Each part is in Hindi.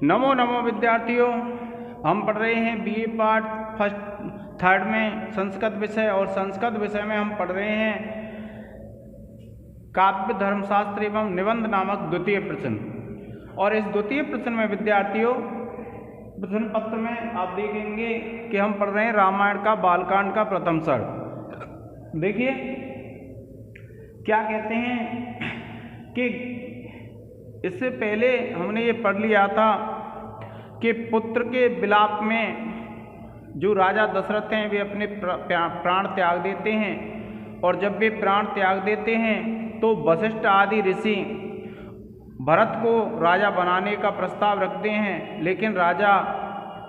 नमो नमो विद्यार्थियों, हम पढ़ रहे हैं बीए पार्ट फर्स्ट थर्ड में संस्कृत विषय। और संस्कृत विषय में हम पढ़ रहे हैं काव्य धर्मशास्त्र एवं निबंध नामक द्वितीय प्रश्न। और इस द्वितीय प्रश्न में विद्यार्थियों प्रश्न पत्र में आप देखेंगे कि हम पढ़ रहे हैं रामायण का बालकांड का प्रथम सर्ग। देखिए क्या कहते हैं कि इससे पहले हमने ये पढ़ लिया था कि पुत्र के विलाप में जो राजा दशरथ हैं वे अपने प्राण त्याग देते हैं। और जब वे प्राण त्याग देते हैं तो वशिष्ठ आदि ऋषि भरत को राजा बनाने का प्रस्ताव रखते हैं, लेकिन राजा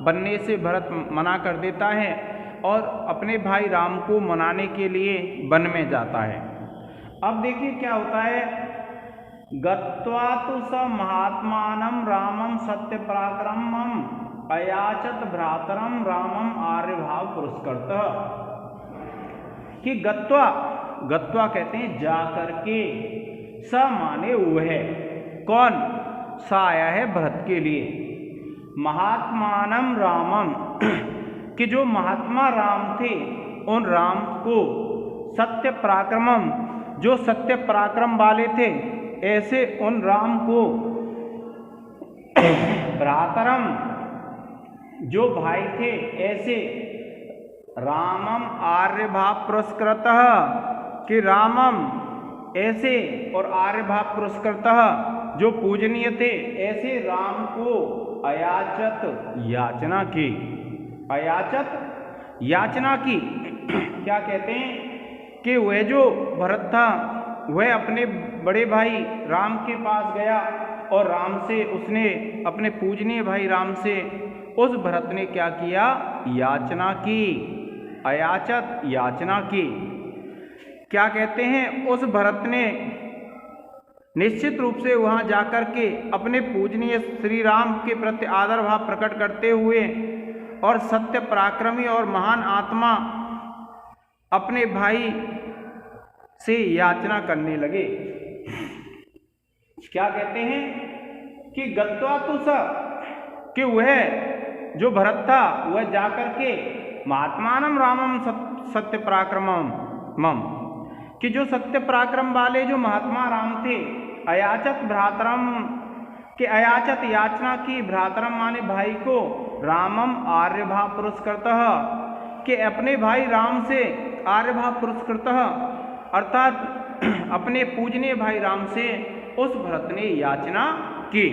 बनने से भरत मना कर देता है और अपने भाई राम को मनाने के लिए वन में जाता है। अब देखिए क्या होता है, गत्वा तु स महात्मानं रामं सत्य पराक्रमं अयाचत भ्रातरं रामं आर्यभाव पुरस्कृतः। कि गत्वा कहते हैं जा करके, स माने वह, कौन सा आया है भरत के लिए, महात्मानं रामम कि जो महात्मा राम थे उन राम को, सत्य पराक्रमम जो सत्य पराक्रम वाले थे ऐसे उन राम को, भ्रातरम जो भाई थे ऐसे, रामम आर्यभाव पुरस्कृतः कि रामम ऐसे और आर्यभाव पुरस्कृतः जो पूजनीय थे ऐसे राम को अयाचत याचना की, अयाचत याचना की। क्या कहते हैं कि वह जो भरत था वह अपने बड़े भाई राम के पास गया और राम से उसने अपने पूजनीय भाई राम से उस भरत ने क्या किया, याचना की, अयाचत याचना की। क्या कहते हैं, उस भरत ने निश्चित रूप से वहाँ जाकर के अपने पूजनीय श्री राम के प्रति आदर भाव प्रकट करते हुए और सत्य पराक्रमी और महान आत्मा अपने भाई से याचना करने लगे। क्या कहते हैं कि गत्वा तु स कि वह जो भरत था वह जाकर के महात्मानं रामम सत्य पराक्रमम कि जो सत्य पराक्रम वाले जो महात्मा राम थे, अयाचत भ्रातरम के अयाचत याचना की, भ्रातरम माने भाई को, रामम आर्यभाव पुरस्कृतः कि अपने भाई राम से आर्यभाव पुरस्कृतः अर्थात अपने पूजनीय भाई राम से उस भरत ने याचना की,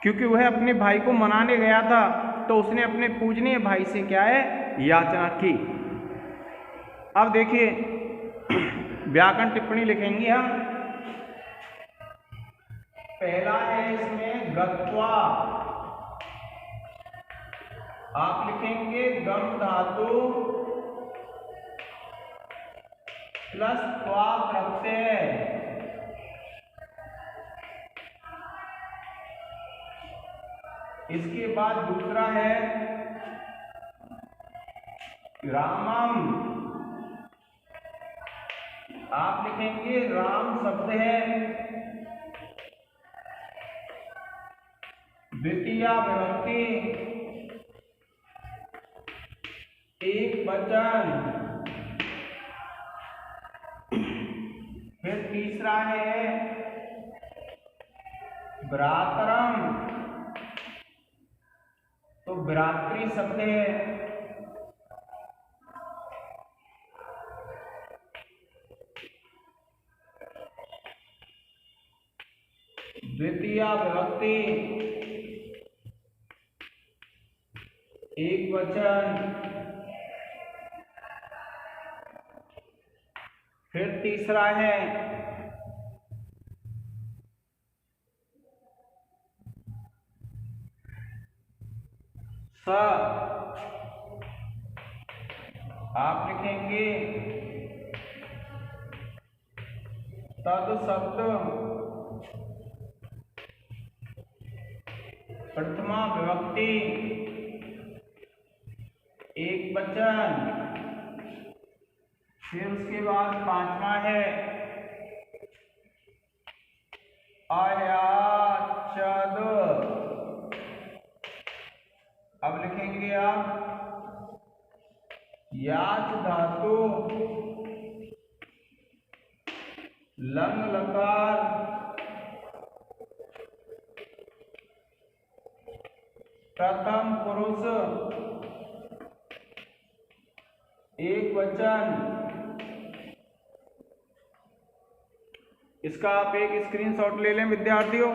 क्योंकि वह अपने भाई को मनाने गया था तो उसने अपने पूजनीय भाई से क्या है, याचना की। अब देखिए व्याकरण टिप्पणी लिखेंगे हम। पहला है इसमें गत्वा, आप लिखेंगे गम धातु प्लस त्वा प्रत्यय। इसके बाद दूसरा है रामम, आप लिखेंगे राम शब्द है द्वितीया विभक्ति एक वचन। फिर तीसरा है भ्रातरम, तो भ्रातृ शब्द है द्वितीया विभक्ति एक वचन। फिर तीसरा है स, आप लिखेंगे तद शब्द प्रथमा विभक्ति एक वचन। फिर उसके बाद पांचवा है अयाचत, चद। अब लिखेंगे आप याच धातु लंग लकार प्रथम पुरुष एक वचन। इसका आप एक स्क्रीनशॉट ले लें विद्यार्थियों।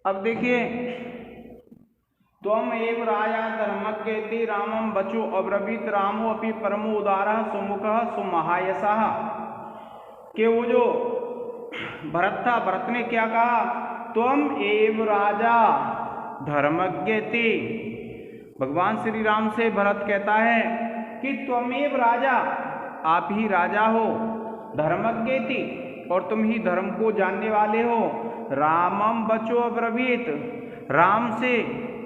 अब देखिए, त्वम एव राजा धर्मज्ञेति रामम बचो अब्रवीत रामो अपि परमो उदारः सुमुखः सुमहायशः। कि वो जो भरत था, भरत ने क्या कहा? त्वम एव राजा धर्मज्ञेति। भगवान श्री राम से भरत कहता है कि त्वमेव राजा, आप ही राजा हो, धर्मज्ञेति, और तुम ही धर्म को जानने वाले हो। रामम बचो अब्रवीत, राम से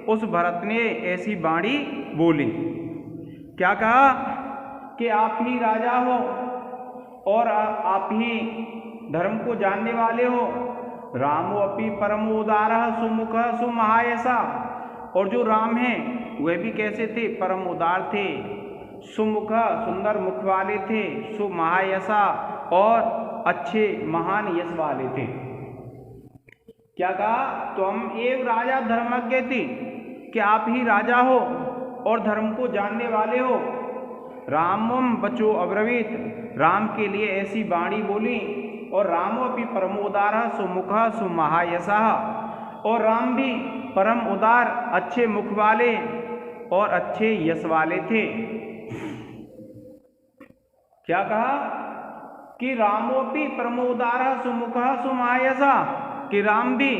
उस भरत ने ऐसी वाणी बोली। क्या कहा? कि आप ही राजा हो और आप ही धर्म को जानने वाले हो। रामो अपि परमो उदारः सुमुखः सुमहायशः। और जो राम हैं वह भी कैसे थे? परम उदार थे, सुमुख सुंदर मुख वाले थे, सुमहायशः और अच्छे महान यश वाले थे। क्या कहा? तुम एव राजा धर्मज्ञेति, कि आप ही राजा हो और धर्म को जानने वाले हो। रामम बचो अब्रवीत, राम के लिए ऐसी वाणी बोली। और रामो अपि परमोदारः सुमुखः सुमहायशः, और राम भी परम उदार, अच्छे मुख वाले और अच्छे यश वाले थे। क्या कहा? कि रामोपि परमोदारः सुमुखः सुमहायशः, कि राम भी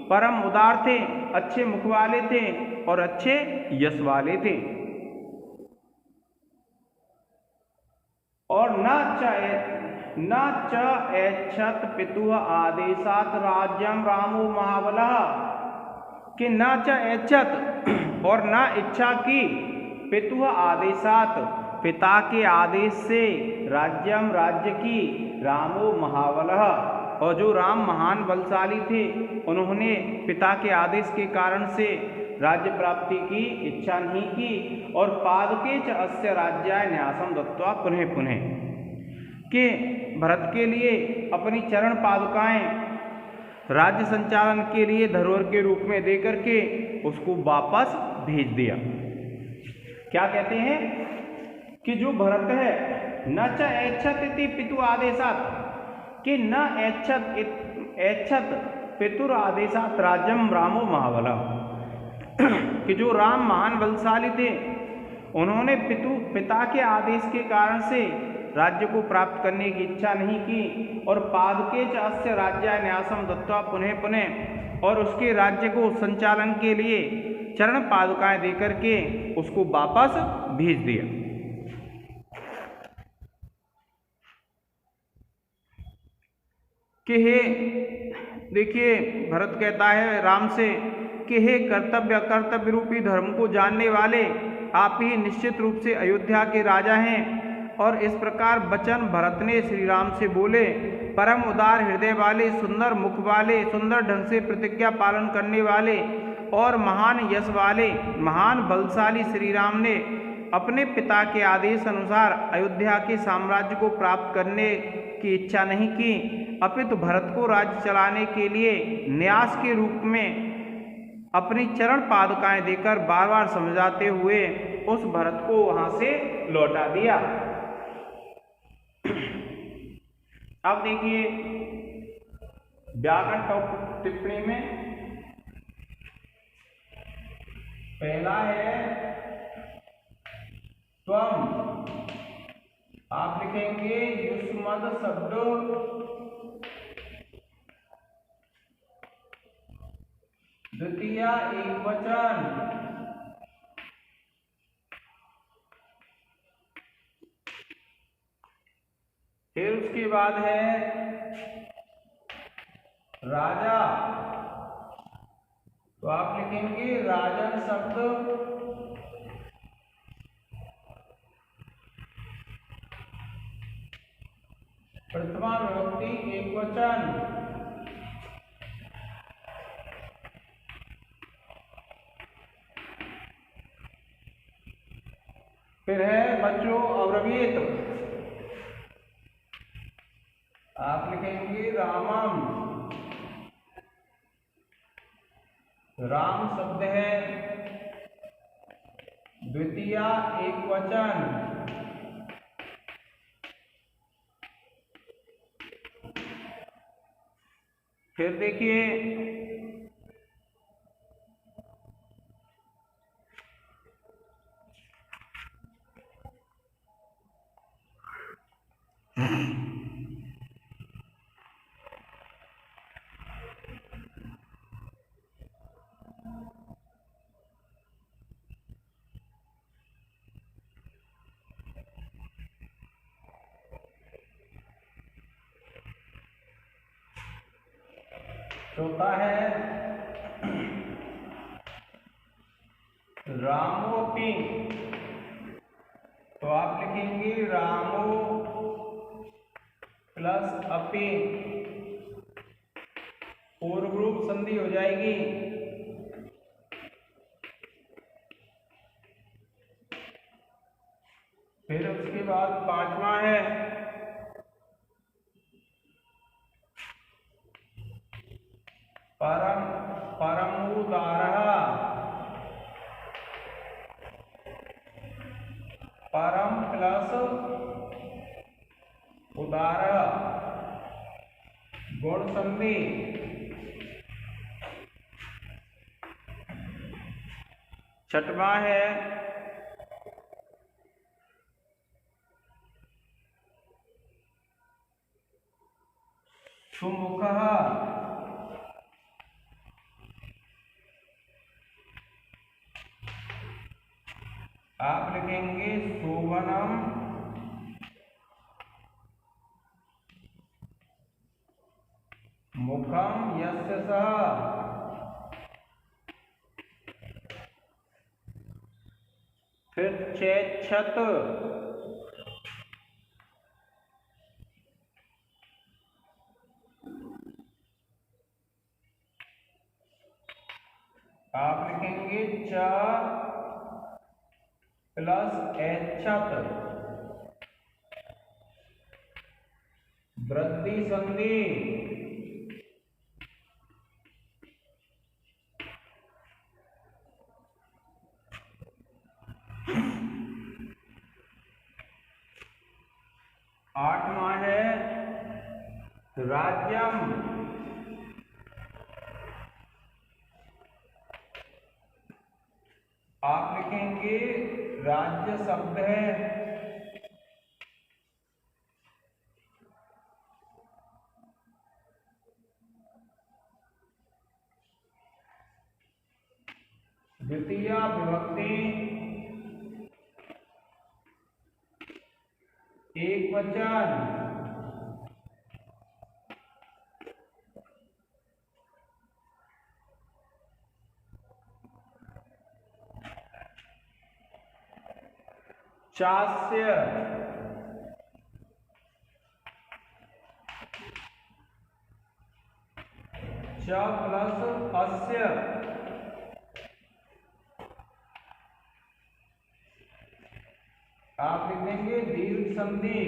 परम उदार थे, अच्छे मुख वाले थे और अच्छे यश वाले थे। और न च ऐच्छत पितुः आदेशात राज्यम रामो महाबलः, कि न च ऐच्छत, और न इच्छा की, पितुः आदेशात, पिता के आदेश से, राज्यम राज्य की, रामो महाबलः, और जो राम महान बलशाली थे उन्होंने पिता के आदेश के कारण से राज्य प्राप्ति की इच्छा नहीं की। और पादके च अस्य राज्याय न्यासम दत्वा पुनः पुनः, कि भरत के लिए अपनी चरण पादुकाएं राज्य संचालन के लिए धरोहर के रूप में दे करके उसको वापस भेज दिया। क्या कहते हैं? कि जो भरत है, न च ऐच्छत इति पितु आदेशात, कि न ऐच्छत पितुर आदेशात राज्यम रामो महाबलः, कि जो राम महान बलशाली थे उन्होंने पिता के आदेश के कारण से राज्य को प्राप्त करने की इच्छा नहीं की। और पादके च अस्य राज्याय न्यासम दत्वा पुनः पुनः, और उसके राज्य को संचालन के लिए चरण पादुकाएं देकर के उसको वापस भेज दिया। कि हे, देखिए भरत कहता है राम से कि हे कर्तव्य रूपी धर्म को जानने वाले, आप ही निश्चित रूप से अयोध्या के राजा हैं। और इस प्रकार वचन भरत ने श्री राम से बोले। परम उदार हृदय वाले, सुंदर मुख वाले, सुंदर ढंग से प्रतिज्ञा पालन करने वाले और महान यश वाले, महान बलशाली श्री राम ने अपने पिता के आदेश अनुसार अयोध्या के साम्राज्य को प्राप्त करने की इच्छा नहीं की, अपितु भरत को राज्य चलाने के लिए न्यास के रूप में अपनी चरण पादुकाएं देकर बार बार समझाते हुए उस भरत को वहां से लौटा दिया। अब देखिए व्याकरण टिप्पणी में पहला है त्वम, आप लिखेंगे युष्मद शब्द द्वितीय एकवचन। फिर उसके बाद है राजा, तो आप लिखेंगे राजन शब्द प्रथमा विभक्ति एकवचन। फिर है बच्चों अवरवीत, आप लिखेंगे रामम, राम शब्द है द्वितीय एकवचन। फिर देखिए चौथा है रामोपी, तो आप लिखेंगे रामो प्लस अपी, पूर्व रूप संधि हो जाएगी। फिर उसके बाद पांचवा है परम, परमुदारः, परम प्लस उदारः गुण संधि। छठवां है सुमुखः, आप लिखेंगे शोभनम मुखम यस्य सः। फिर चेच्छत, आप लिखेंगे च प्लस एच्छत वृद्धि संधि। आठवां है राज्यम, आप लिखेंगे राज्य शब्द है द्वितीय विभक्ति एकवचन। चास्य, च प्लस अस्य, आप लिखेंगे दीर्घ संधि।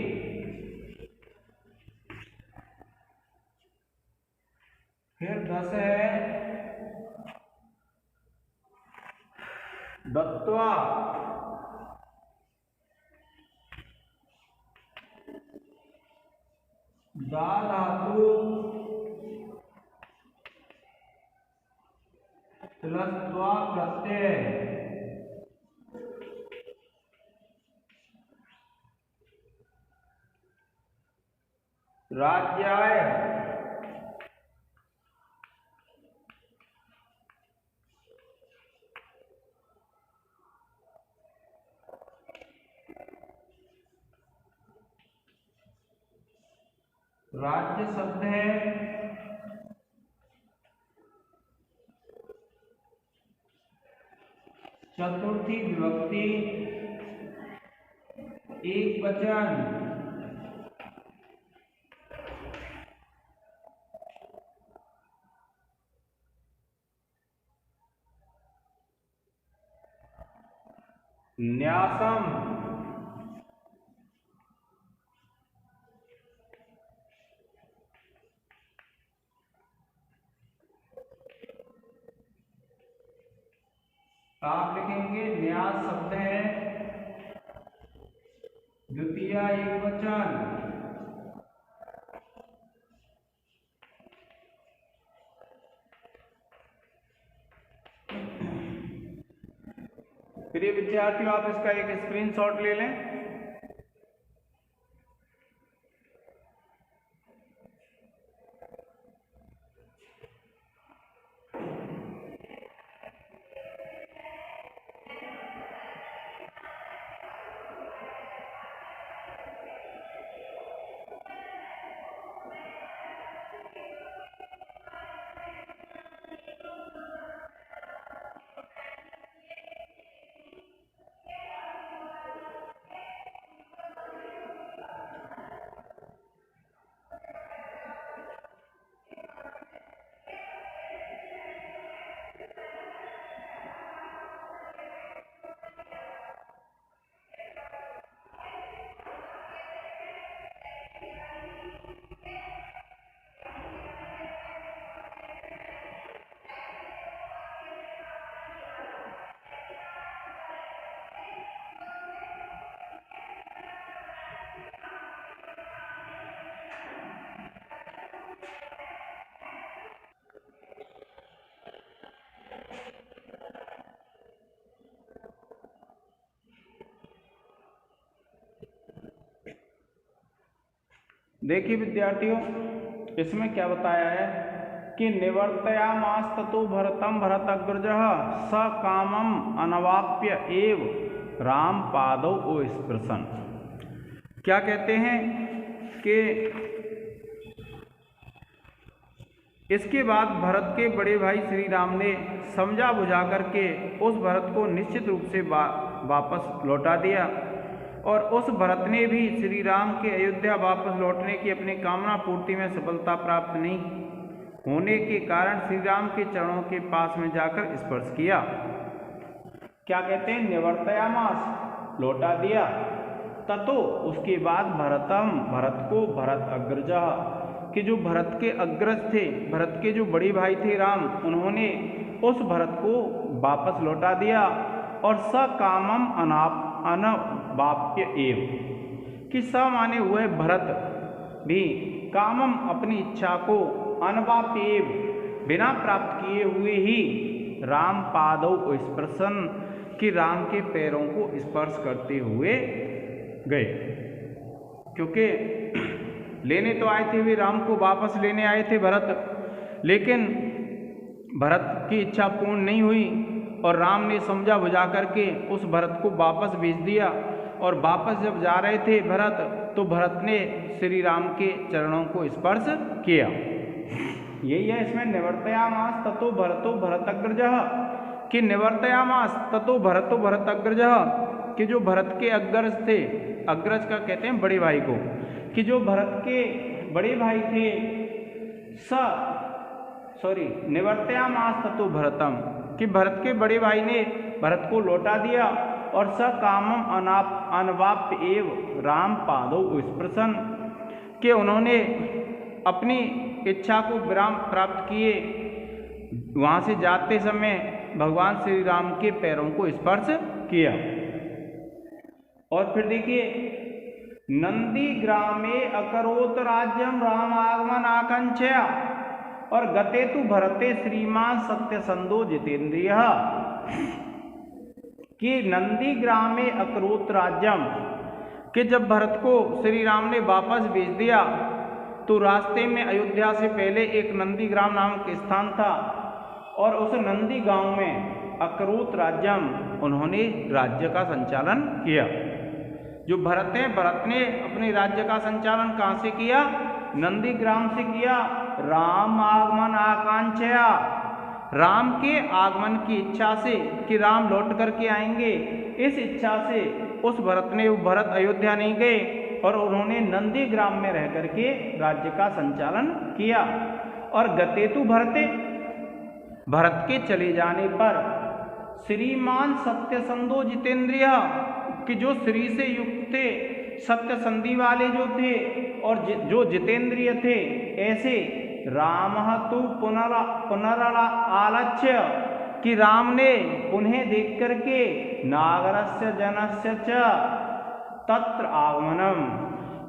फिर 10 है दत्वा, दा धातु प्लस द्वा प्रत्यय। राज्याय राज्य शब्द है चतुर्थी विभक्ति एक वचन न्यासम आप लिखेंगे न्यास शब्द है द्वितीय एक वचन प्रिय विद्यार्थियों, आप इसका एक स्क्रीनशॉट ले लें। देखिए विद्यार्थियों, इसमें क्या बताया है कि निवर्तयामास ततो भरतम भरतग्रजः स कामम अनवाप्य एव राम पादौ ओ स्पृशन। क्या कहते हैं कि इसके बाद भरत के बड़े भाई श्री राम ने समझा बुझा करके उस भरत को निश्चित रूप से वापस लौटा दिया, और उस भरत ने भी श्री राम के अयोध्या वापस लौटने की अपनी कामना पूर्ति में सफलता प्राप्त नहीं होने के कारण श्री राम के चरणों के पास में जाकर स्पर्श किया। क्या कहते हैं? निवर्तयामास, लौटा दिया। ततो, उसके बाद भरतम, भरत को, भरत अग्रजा कि जो भरत के अग्रज थे, भरत के जो बड़े भाई थे राम, उन्होंने उस भरत को वापस लौटा दिया। और स कामम अनवाप्य एव कि स माने हुए भरत भी कामम अपनी इच्छा को अनवाप्य एव बिना प्राप्त किए हुए ही राम पादौ स्पर्शन कि राम के पैरों को स्पर्श करते हुए गए। क्योंकि लेने तो आए थे, वे राम को वापस लेने आए थे भरत, लेकिन भरत की इच्छा पूर्ण नहीं हुई और राम ने समझा बुझा करके उस भरत को वापस भेज दिया। और वापस जब जा रहे थे भरत, तो भरत ने श्री राम के चरणों को स्पर्श किया। यही है इसमें निवर्तयामास ततो भरतो भरतग्रजः कि निवर्तयामास ततो भरतो भरतग्रजः कि जो भरत के अग्रज थे, अग्रज का कहते हैं बड़े भाई को, कि जो भरत के बड़े भाई थे निवर्तयामास ततो भरतम कि भरत के बड़े भाई ने भरत को लौटा दिया। और स कामम अनवाप्य एव राम पादौ स्पृशन कि उन्होंने अपनी इच्छा को विराम प्राप्त किए, वहाँ से जाते समय भगवान श्री राम के पैरों को स्पर्श किया। और फिर देखिए, नंदी ग्रामे अकरोत राज्यम राम आगमन आकांक्षया और गते तु भरते श्रीमान सत्यसंधो जितेंद्रिय कि नंदी ग्रामे अकरोत राज्यम कि जब भरत को श्री राम ने वापस भेज दिया तो रास्ते में अयोध्या से पहले एक नंदीग्राम नामक स्थान था और उस नंदी गांव में अकरूत राज्यम उन्होंने राज्य का संचालन किया। जो भरत हैं, भरत ने अपने राज्य का संचालन कहाँ से किया? नंदीग्राम से किया। राम आगमन आकांक्षया, राम के आगमन की इच्छा से कि राम लौट करके आएंगे, इस इच्छा से उस भरत अयोध्या नहीं गए और उन्होंने नंदीग्राम में रह करके राज्य का संचालन किया। और गतेतु भरते, भरत के चले जाने पर श्रीमान सत्यसंधो जितेंद्रिय, कि जो श्री से युक्त थे, सत्य संधि वाले जो थे और जो जितेंद्रिय थे, ऐसे राम तु पुनरालक्ष्य, कि राम ने उन्हें देख करके नागरस्य जनस्य च तत्र आगमनम,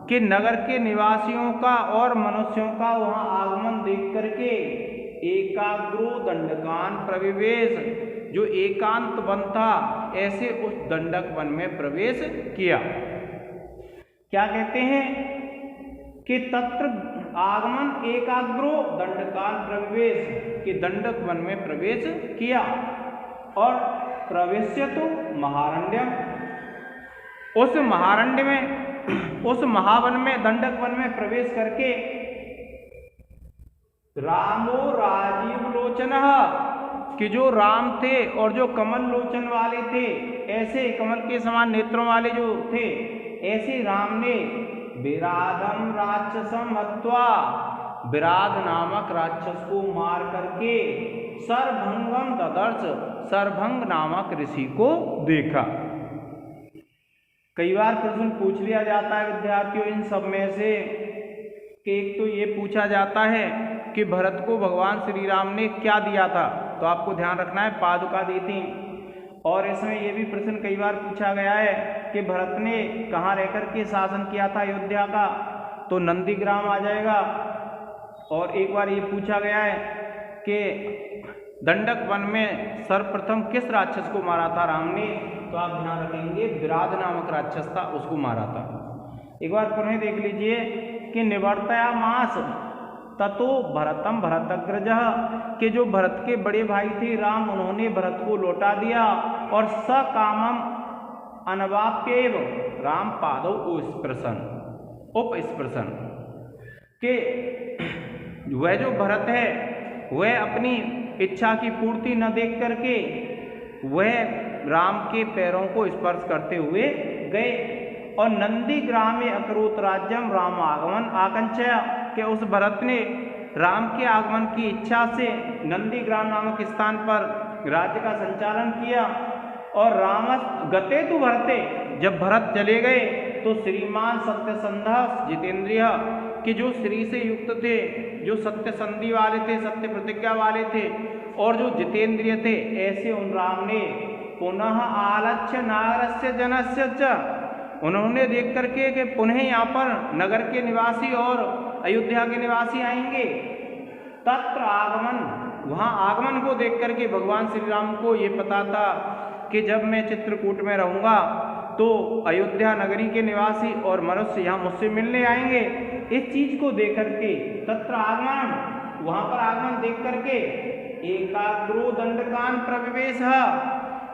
कि नगर के निवासियों का और मनुष्यों का वहां आगमन देख करके एकाग्रो दंडकान प्रविवेश, जो एकांत वन था ऐसे उस दंडक वन में प्रवेश किया। क्या कहते हैं कि तत्र आगमन एकाग्रो दंडकान प्रवेश, कि दंडक वन में प्रवेश किया। और प्रवेश्य तो महारण्यम, उस महारण्य में, उस महावन में, दंडक वन में प्रवेश करके रामो राजीव लोचन, कि जो राम थे और जो कमल लोचन वाले थे, ऐसे कमल के समान नेत्रों वाले जो थे, ऐसे राम ने विराधम राक्षसम हत्वा, विराध नामक राक्षस को मार करके सरभंगम ददर्श, सरभंग नामक ऋषि को देखा। कई बार प्रश्न पूछ लिया जाता है विद्यार्थियों इन सब में से, कि एक तो ये पूछा जाता है कि भरत को भगवान श्री राम ने क्या दिया था, तो आपको ध्यान रखना है पादुका दी थी। और इसमें ये भी प्रश्न कई बार पूछा गया है कि भरत ने कहाँ रहकर के शासन किया था अयोध्या का, तो नंदीग्राम आ जाएगा। और एक बार ये पूछा गया है कि दंडक वन में सर्वप्रथम किस राक्षस को मारा था राम ने, तो आप ध्यान रखेंगे विराध नामक राक्षस था, उसको मारा था। एक बार पुनः देख लीजिए कि निवर्तया मास ततो भरतम भरतग्रज, के जो भरत के बड़े भाई थे राम, उन्होंने भरत को लौटा दिया। और सकामम अनवाप्यैव राम पादौ उपस्पृशन, के वह जो भरत है वह अपनी इच्छा की पूर्ति न देख करके वह राम के पैरों को स्पर्श करते हुए गए। और नंदीग्राम में अकरूत राज्यम राम आगमन आकांक्षा, के उस भरत ने राम के आगमन की इच्छा से नंदीग्राम नामक स्थान पर राज्य का संचालन किया। और राम गते तु भरते, जब भरत चले गए तो श्रीमान सत्यसंध जितेंद्रिय, कि जो श्री से युक्त थे, जो सत्य संधि वाले थे, सत्य प्रतिज्ञा वाले थे और जो जितेंद्रिय थे, ऐसे उन राम ने पुनः आलक्ष्य नागरस्य जनस्य च, उन्होंने देख करके कि पुनः यहाँ पर नगर के निवासी और अयोध्या के निवासी आएंगे। तत्र आगमन, वहाँ आगमन को देख करके भगवान श्री राम को ये पता था कि जब मैं चित्रकूट में रहूँगा तो अयोध्या नगरी के निवासी और मनुष्य यहाँ मुझसे मिलने आएंगे। इस चीज को देख करके तत्र आगमन, वहाँ पर आगमन देख करके एकाग्रो दंडकान प्रवेश,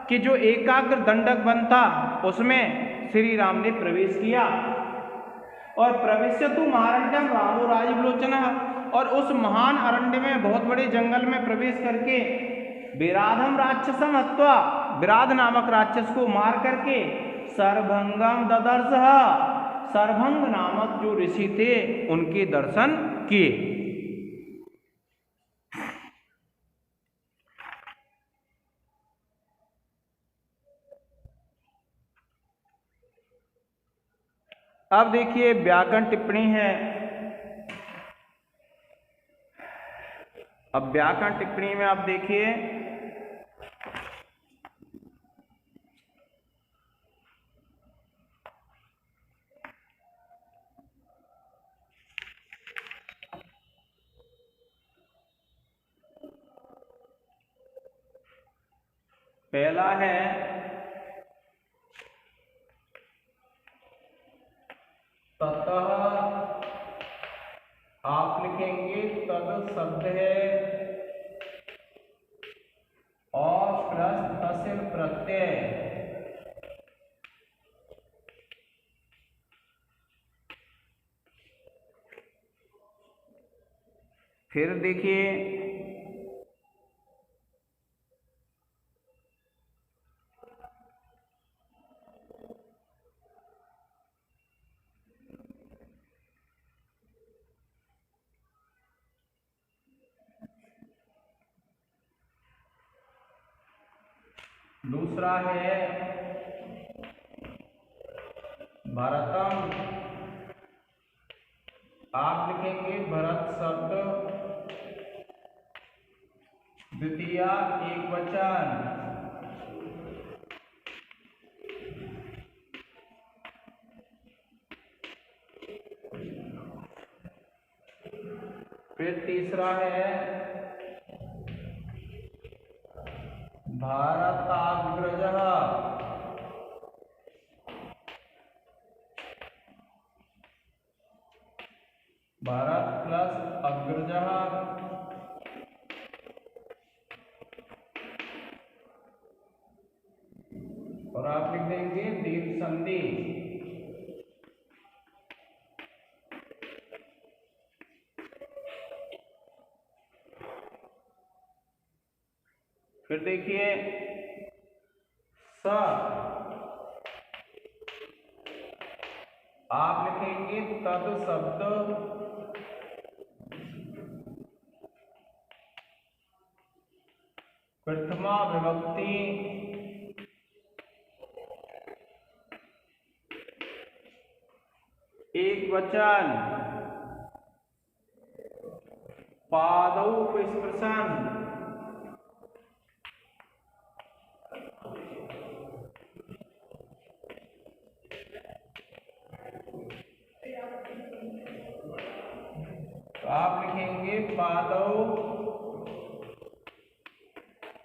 कि जो एकाग्र दंडक वन था उसमें श्री राम ने प्रवेश किया। और प्रवेश्य तो महारण्यम रामो राजीव लोचन, और उस महान अरण्य में, बहुत बड़े जंगल में प्रवेश करके विराधम राक्षसम हत्वा, विराध नामक राक्षस को मार करके सरभंगम ददर्श, सरभंग नामक जो ऋषि थे उनके दर्शन किए। अब देखिए व्याकरण टिप्पणी है। अब व्याकरण टिप्पणी में आप देखिए पहला है ततः शब्द है और प्लस तसिल प्रत्यय। फिर देखिए दूसरा है भरतम। आप लिखेंगे भरत शब्द द्वितीया एकवचन। फिर तीसरा है भारताग्रजः। भारत प्लस अग्रजः। और आप लिख देंगे दीर्घ संधि। फिर देखिए स, आप लिखेंगे तद शब्द प्रथमा विभक्ति एक वचन पादौ स्पृशन। तो आप लिखेंगे पादौ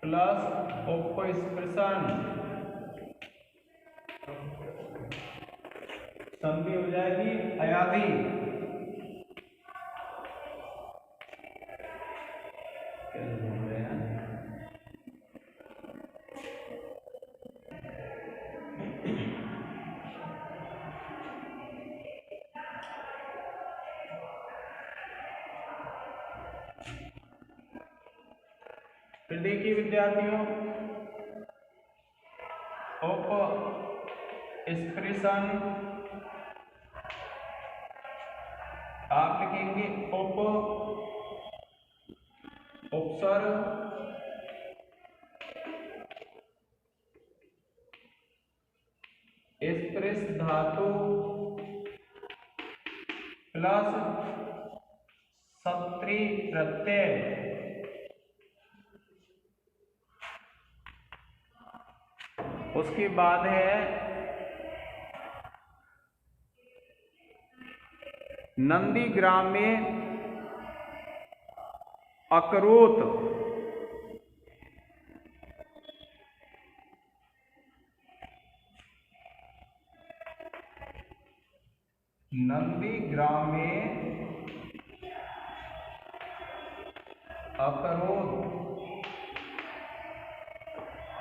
प्लस उपस्पृशन, संधि हो जाएगी अयाधि। फिर देखिए विद्यार्थियों उपस्पृशन, आप लिखेंगे उपसर्ग स्पृश धातु प्लस सत्री प्रत्यय। उसके बाद है नंदीग्राम में अकरोत। नंदीग्राम में अकरोत,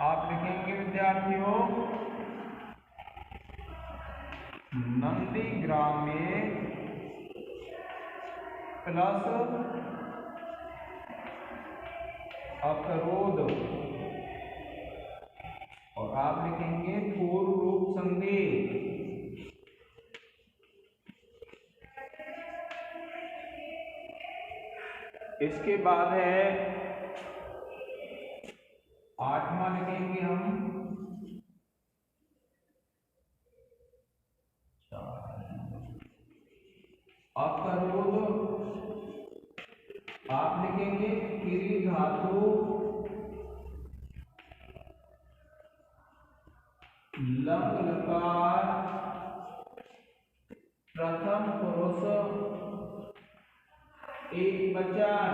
आप लिखेंगे विद्यार्थियों नंदीग्राम में प्लस अकरोद, और आप लिखेंगे पूर्व रूप संधि। इसके बाद है आठवां लिखेंगे हम अकरोध, आप लिखेंगे किरी धातु लंग लकार प्रथम पुरुष एक वचन।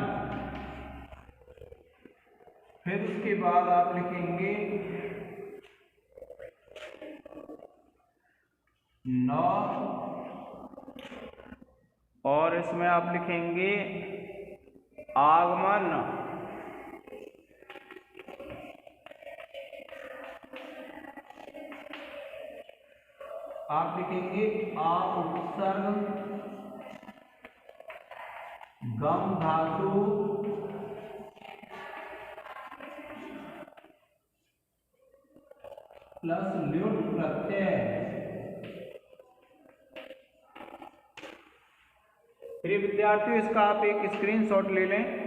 फिर उसके बाद आप लिखेंगे नौ, और इसमें आप लिखेंगे आगमन, आप लिखेंगे आ उपसर्ग गम धातु प्लस ल्युट प्रत्यय। प्रिय विद्यार्थियों, इसका आप एक स्क्रीनशॉट ले लें।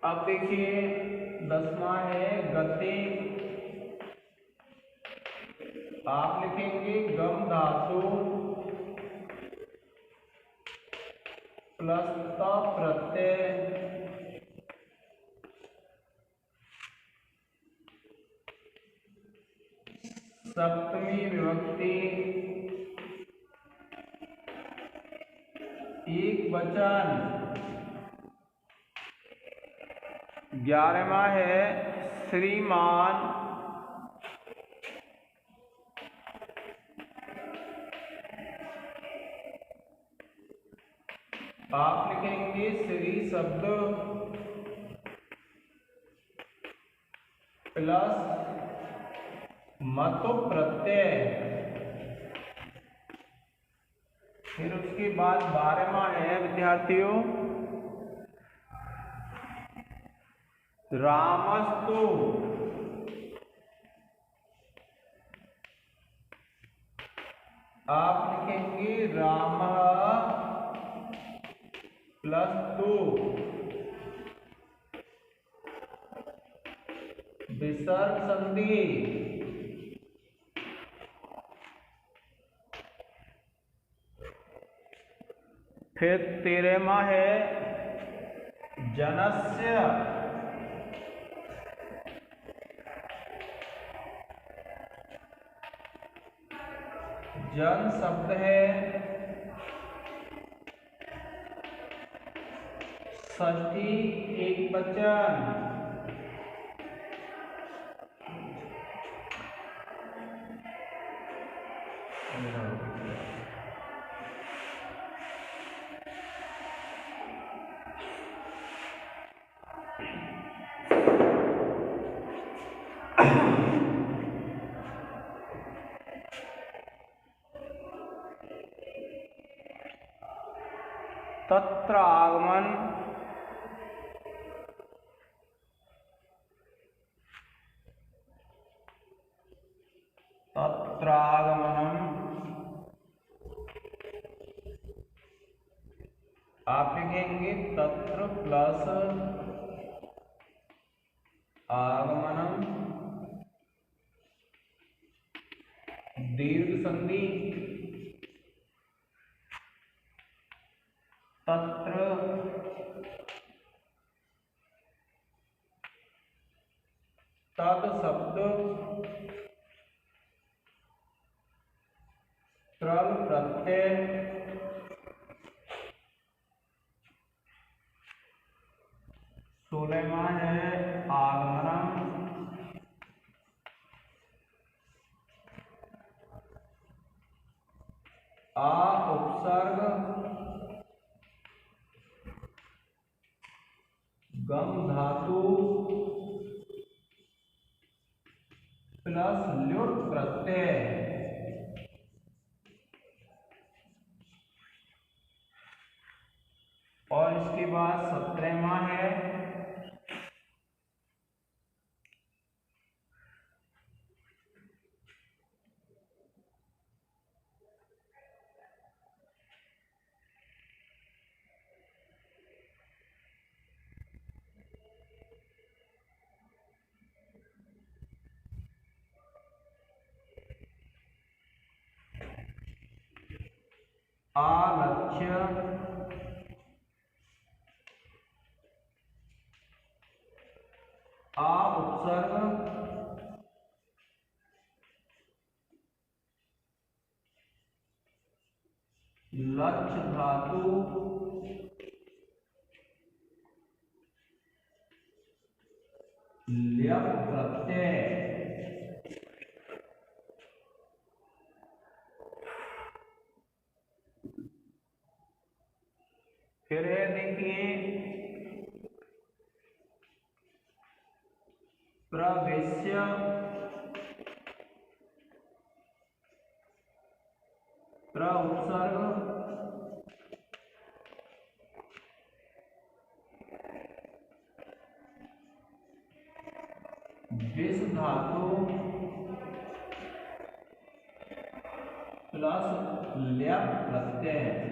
अब देखिए 10वां है गति। आप लिखेंगे गम धातु प्लस त प्रत्यय सप्तमी विभक्ति एक वचन। 11वां है श्रीमान। आप लिखेंगे श्री शब्द प्लस मतो प्रत्यय। फिर उसके बाद 12वां है विद्यार्थियों रामस्तु। आप लिखेंगे राम प्लस तु विसर्ग संधि। फिर 13वां है जनस्य। जन शब्द है षष्ठी एक वचन। तत्र आगमन तत्रागमनम। आप लिखेंगे तत्र प्लस आगमनम दीर्घ संधि तत्र तद शब्द त्रल प्रत्यय। सोलहवां है आगमनम आ उपसर्ग गम धातु प्लस ल्युट प्रत्यय। और इसके बाद 17वां है लक्ष्य आ उपसर्ग लक्ष्य धातु ल्यप प्रत्यय। फिर है देखिए प्रवेश्य प्र उपसर्ग विष धातु प्लस ल्यप प्रत्यय।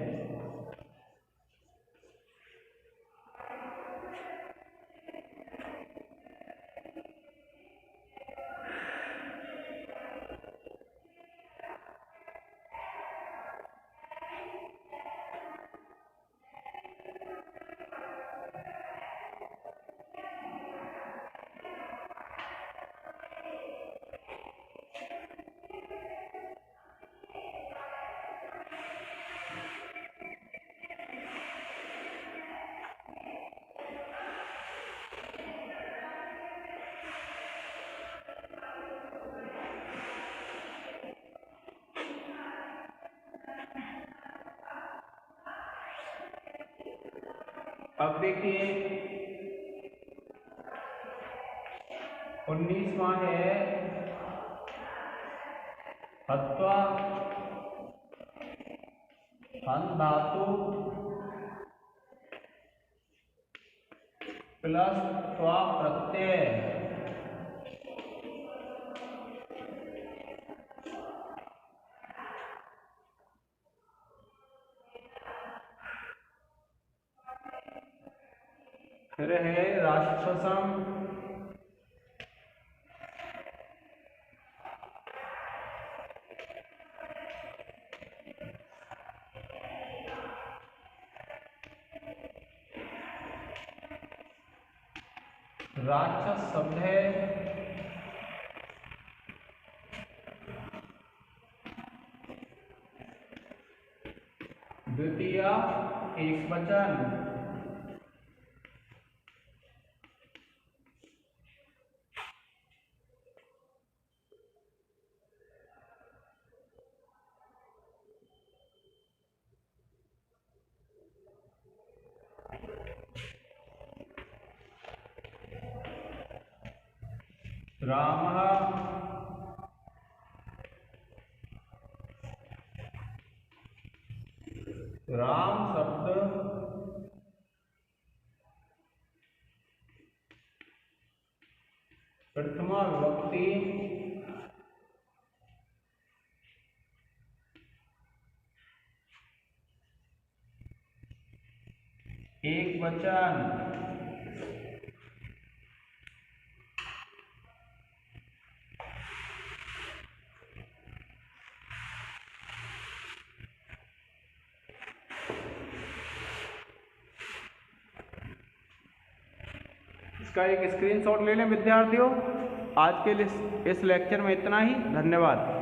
अब देखिए 19वां है हत्वा हन धातु प्लस त्वा प्रत्यय। फिर है राक्षसम राक्षस शब्द है द्वितीय एकवचन। रामः राम शब्द प्रथमा विभक्ति एक वचन। इसका एक स्क्रीनशॉट ले लें विद्यार्थियों। आज के लिए इस लेक्चर में इतना ही। धन्यवाद।